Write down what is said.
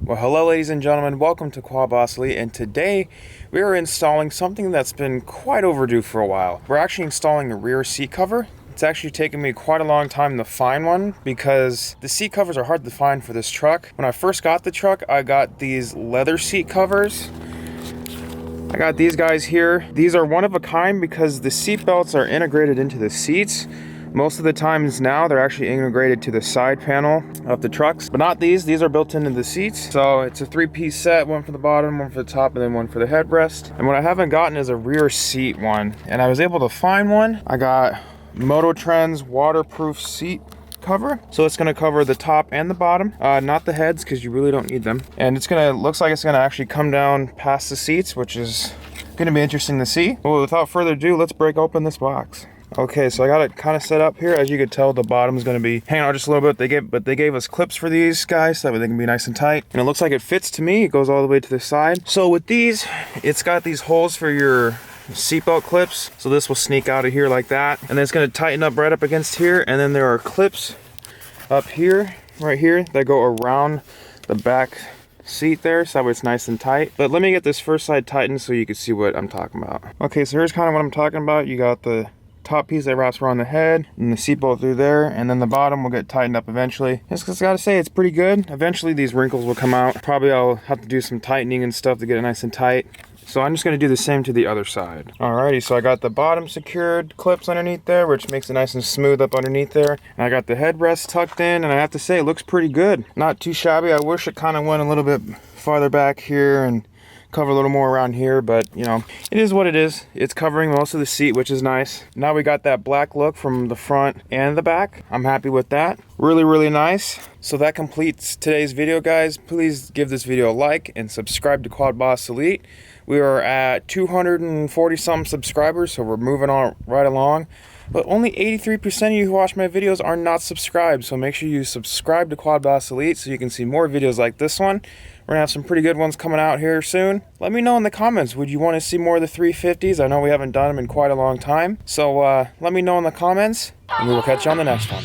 Well, hello ladies and gentlemen, welcome to Quad Boss Elite, and today we are installing something that's been quite overdue for a while. We're actually installing a rear seat cover. It's actually taken me quite a long time to find one because the seat covers are hard to find for this truck. When I first got the truck, I got these leather seat covers. I got these guys here. These are one of a kind because the seat belts are integrated into the seats. Most of the times now, they're actually integrated to the side panel of the trucks, but not these. These are built into the seats. So it's a three-piece set, one for the bottom, one for the top, and then one for the headrest. And what I haven't gotten is a rear seat one. And I was able to find one. I got Moto Trend's waterproof seat cover. So it's gonna cover the top and the bottom, not the heads, because you really don't need them. And looks like it's gonna actually come down past the seats, which is gonna be interesting to see. Well, without further ado, let's break open this box. Okay, so I got it kind of set up here. As you could tell, the bottom is going to be hanging out just a little bit. They gave us clips for these guys so that way they can be nice and tight. And it looks like it fits to me. It goes all the way to the side. So with these, it's got these holes for your seatbelt clips. So this will sneak out of here like that. And then it's going to tighten up right up against here. And then there are clips up here, right here, that go around the back seat there, so that way it's nice and tight. But let me get this first side tightened so you can see what I'm talking about. Okay, so here's kind of what I'm talking about. You got the top piece that wraps around the head and the seatbelt through there, and then the bottom will get tightened up eventually. Just gotta say, it's pretty good. Eventually these wrinkles will come out. Probably I'll have to do some tightening and stuff to get it nice and tight. So I'm just gonna do the same to the other side. Alrighty, so I got the bottom secured clips underneath there, which makes it nice and smooth up underneath there. And I got the headrest tucked in, and I have to say, it looks pretty good. Not too shabby. I wish it kind of went a little bit farther back here and cover a little more around here, but you know, it is what it is. It's covering most of the seat, which is nice. Now we got that black look from the front and the back. I'm happy with that. Really nice. So that completes today's video, guys. Please give this video a like and subscribe to Quad Boss Elite. We are at 240 some subscribers, so we're moving on right along. But only 83% of you who watch my videos are not subscribed, so make sure you subscribe to Quad Boss Elite so you can see more videos like this one. We're gonna have some pretty good ones coming out here soon. Let me know in the comments, would you want to see more of the 350s? I know we haven't done them in quite a long time. So let me know in the comments, and we will catch you on the next one.